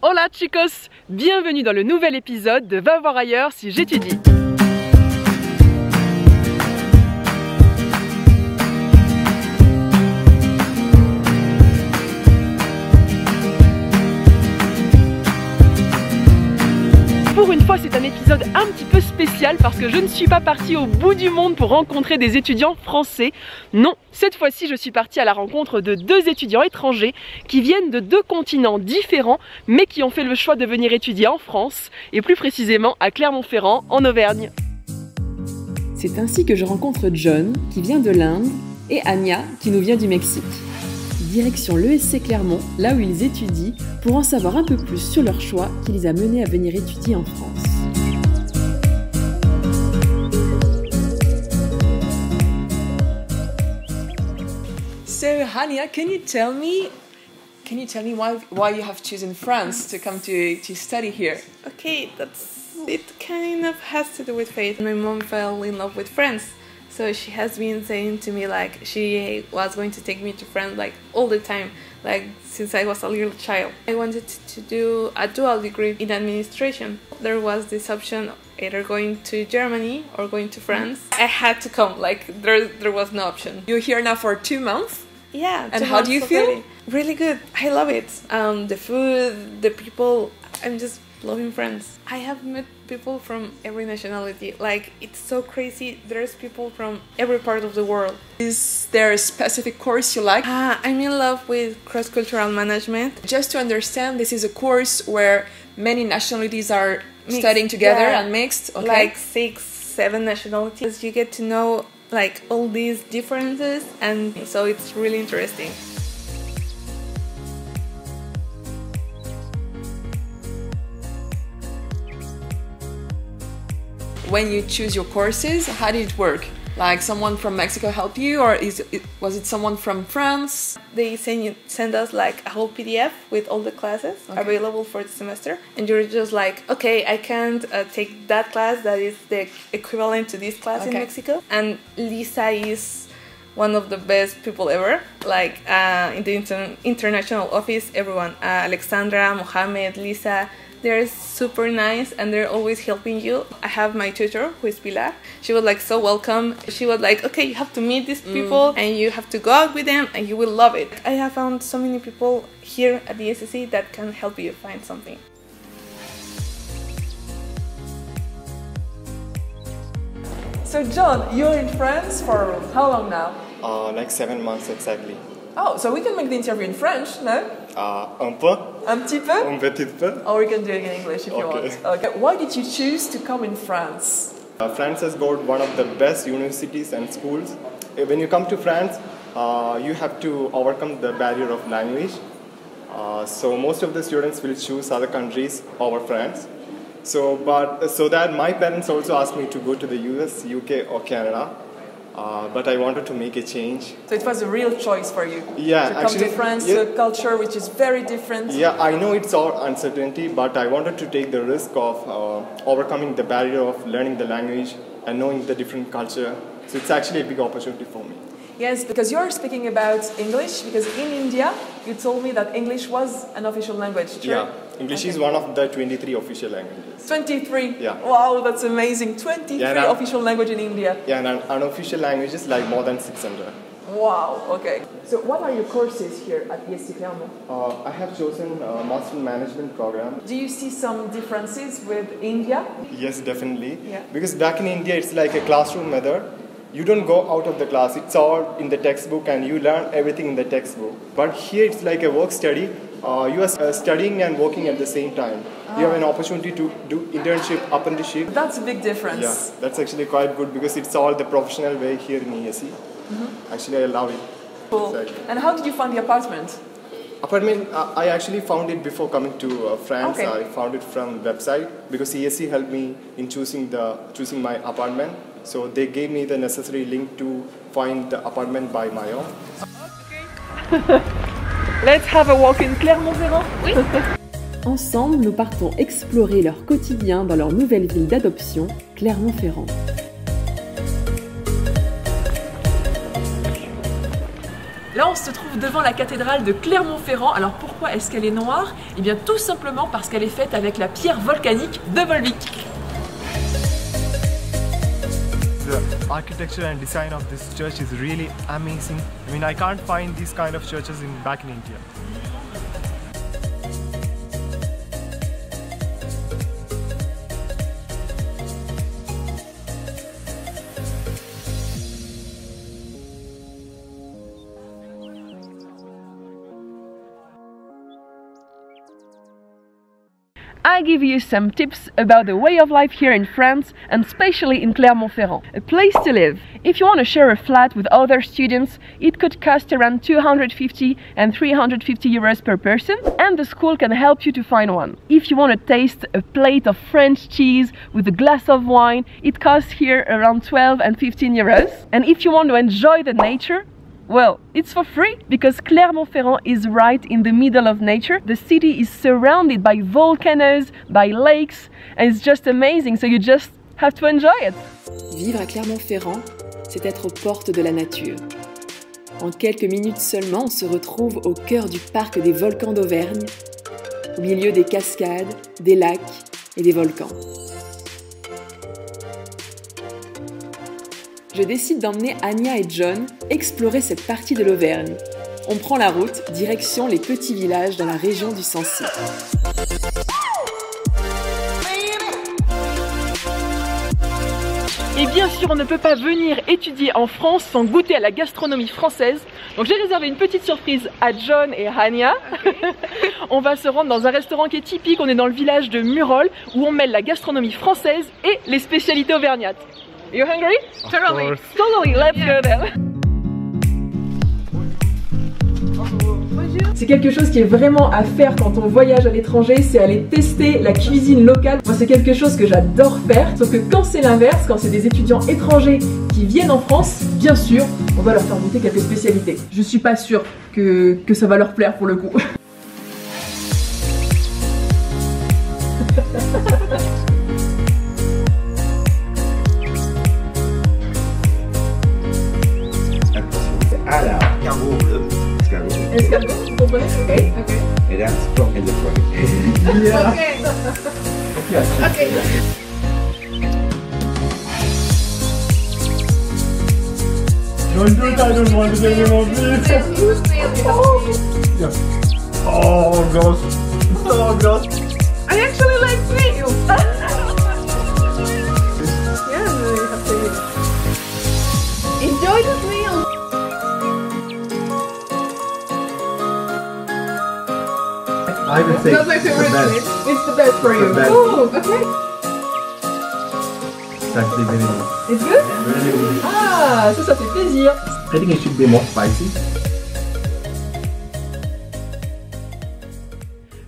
Hola chicos, bienvenue dans le nouvel épisode de Va voir ailleurs si j'étudie. Pour une fois, c'est un épisode un petit peu spécial parce que je ne suis pas partie au bout du monde pour rencontrer des étudiants français. Non, cette fois-ci, je suis partie à la rencontre de deux étudiants étrangers qui viennent de deux continents différents, mais qui ont fait le choix de venir étudier en France, et plus précisément à Clermont Ferrand, en Auvergne. C'est ainsi que je rencontre John, qui vient de l'Inde, et Anya, qui nous vient du Mexique. Direction l'ESC Clermont, là où ils étudient, pour en savoir un peu plus sur leur choix qui les a menés à venir étudier en France. So, Hania, can you tell me why you have chosen France to come to study here? Okay, it kind of has to do with fate. My mom fell in love with France. So she has been saying to me like she was going to take me to France like all the time, like since I was a little child. I wanted to do a dual degree in administration. There was this option either going to Germany or going to France. I had to come, like there was no option. You're here now for 2 months? Yeah. And how do you feel? Already. Really good. I love it. The food, the people, I'm just loving France. I have met people from every nationality. Like, it's so crazy. There's people from every part of the world. Is there a specific course you like? I'm in love with cross-cultural management. Just to understand, this is a course where many nationalities are studying together and mixed. Okay. Like 6, 7 nationalities. You get to know like all these differences, and so it's really interesting. When you choose your courses, how did it work? Like someone from Mexico helped you, or was it someone from France? They send us like a whole PDF with all the classes available for the semester, and you're just like, okay, I can't take that class that is the equivalent to this class in Mexico. And Lisa is one of the best people ever, like in the international office, everyone, Alexandra, Mohamed, Lisa, they're super nice and they're always helping you. I have my tutor, who is Pilar. She was like so welcome. She was like, okay, you have to meet these people and you have to go out with them and you will love it. I have found so many people here at the SSC that can help you find something. So John, you're in France for how long now? Like 7 months exactly. Oh, so we can make the interview in French, no? Un peu. Un petit peu? Un petit peu. Or we can do it in English if you want. Okay. Why did you choose to come in France? France has got one of the best universities and schools. When you come to France, you have to overcome the barrier of language. So most of the students will choose other countries over France. So that my parents also asked me to go to the US, UK or Canada. But I wanted to make a change. So it was a real choice for you? Yeah, to come to France, to a culture which is very different? Yeah, I know it's all uncertainty, but I wanted to take the risk of overcoming the barrier of learning the language and knowing the different culture. So it's actually a big opportunity for me. Yes, because you're speaking about English, because in India, you told me that English was an official language, true? Yeah, English is one of the 23 official languages. 23? Yeah. Wow, that's amazing. 23 official language in India. Yeah, and unofficial languages like more than 600. Wow, okay. So what are your courses here at ESC Clermont? I have chosen a Master in Management program. Do you see some differences with India? Yes, definitely. Yeah. Because back in India, it's like a classroom method. You don't go out of the class, it's all in the textbook and you learn everything in the textbook. But here it's like a work study. You are studying and working at the same time. You have an opportunity to do internship, apprenticeship. That's a big difference. Yeah, that's actually quite good because it's all the professional way here in ESC. Actually, I love it. Cool. Exactly. And how did you find the apartment? Apartment, I actually found it before coming to France. Okay. I found it from website because ESC helped me in choosing my apartment. So they gave me the necessary link to find the apartment by my own. Okay. Let's have a walk in Clermont Ferrand. Oui. Ensemble, nous partons explorer leur quotidien dans leur nouvelle ville d'adoption, Clermont Ferrand. Là, on se trouve devant la cathédrale de Clermont Ferrand. Alors pourquoi est-ce qu'elle est noire? Eh bien tout simplement parce qu'elle est faite avec la pierre volcanique de Volvic. The architecture and design of this church is really amazing. I mean, I can't find these kind of churches back in India. I give you some tips about the way of life here in France and especially in Clermont Ferrand. A place to live. If you want to share a flat with other students, it could cost around 250 and 350 euros per person, and the school can help you to find one. If you want to taste a plate of French cheese with a glass of wine, it costs here around 12 and 15 euros. And if you want to enjoy the nature, well, it's for free because Clermont Ferrand is right in the middle of nature. The city is surrounded by volcanoes, by lakes, and it's just amazing, so you just have to enjoy it. Vivre à Clermont Ferrand, c'est être aux portes de la nature. En quelques minutes seulement, on se retrouve au cœur du parc des volcans d'Auvergne, au milieu des cascades, des lacs et des volcans. Je décide d'emmener Anya et John explorer cette partie de l'Auvergne. On prend la route, direction les petits villages dans la région du Sancy. Et bien sûr, on ne peut pas venir étudier en France sans goûter à la gastronomie française. Donc j'ai réservé une petite surprise à John et Anya. Okay. On va se rendre dans un restaurant qui est typique, on est dans le village de Murol, où on mêle la gastronomie française et les spécialités auvergnates. You hungry? Totally. Totally. Let's go then. C'est quelque chose qui est vraiment à faire quand on voyage à l'étranger, c'est aller tester la cuisine locale. Moi, c'est quelque chose que j'adore faire, sauf que quand c'est l'inverse, quand c'est des étudiants étrangers qui viennent en France, bien sûr, on va leur faire goûter quelques spécialités. Je suis pas sûre que ça va leur plaire pour le coup. Escargot, vous comprenez? Ok. Et là, c'est pas de fois. Yeah. Okay. Don't do it, I don't want to say anymore, please. Oh, gross. Oh, gross. I actually like snails. Yeah, you have to enjoy the snails. I would say That's my favorite snail. It's the best for you. Oh, okay. It's actually very nice. It's good? Really, really. Ah, ça fait plaisir. I think it should be more spicy.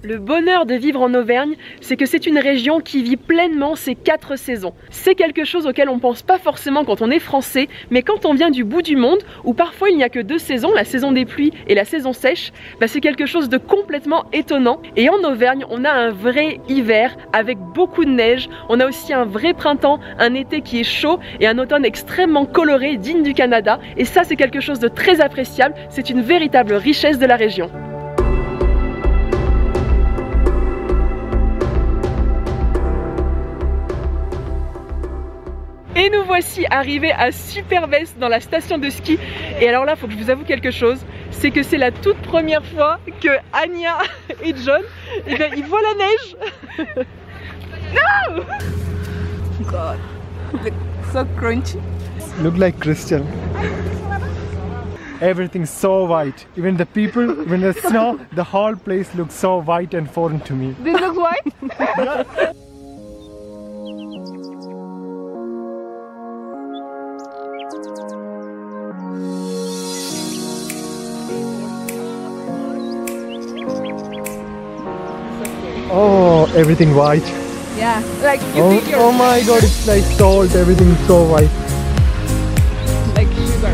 Le bonheur de vivre en Auvergne, c'est que c'est une région qui vit pleinement ses 4 saisons. C'est quelque chose auquel on pense pas forcément quand on est français, mais quand on vient du bout du monde, où parfois il n'y a que 2 saisons, la saison des pluies et la saison sèche, bah c'est quelque chose de complètement étonnant. Et en Auvergne, on a un vrai hiver avec beaucoup de neige, on a aussi un vrai printemps, un été qui est chaud et un automne extrêmement coloré, digne du Canada. Et ça, c'est quelque chose de très appréciable, c'est une véritable richesse de la région. Et nous voici arrivés à Superbès dans la station de ski. Et alors là, il faut que je vous avoue quelque chose, c'est que c'est la toute première fois que Anya et John, eh bien, ils voient la neige. No! God, so crunchy. Look like crystal. Everything's so white. Even the people, when the snow, the whole place looks so white and foreign to me. This looks white? Yeah. Oh, everything white. Yeah, like you think Oh my god, it's like salt, everything's so white. like sugar.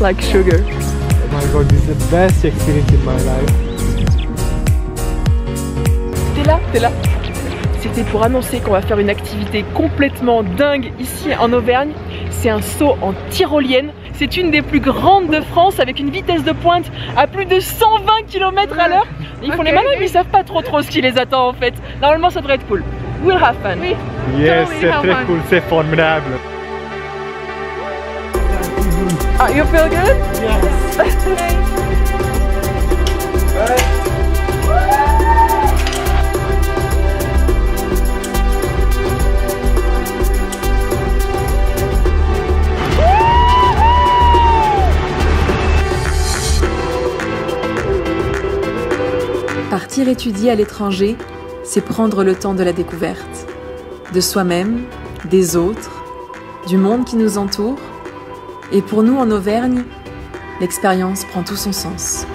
Like sugar. Oh my god, this is the best experience in my life. T'es là. C'était pour annoncer qu'on va faire une activité complètement dingue ici en Auvergne. C'est un saut en tyrolienne. C'est une des plus grandes de France avec une vitesse de pointe à plus de 120 km à l'heure. Ils font les malins mais ils savent pas trop ce qui les attend en fait. Normalement ça devrait être cool. We'll have fun. Oui. Yes, Totally c'est have très fun. cool, c'est formidable. Ah, you feel good? Partir étudier à l'étranger, c'est prendre le temps de la découverte. De soi-même, des autres, du monde qui nous entoure. Et pour nous en Auvergne, l'expérience prend tout son sens.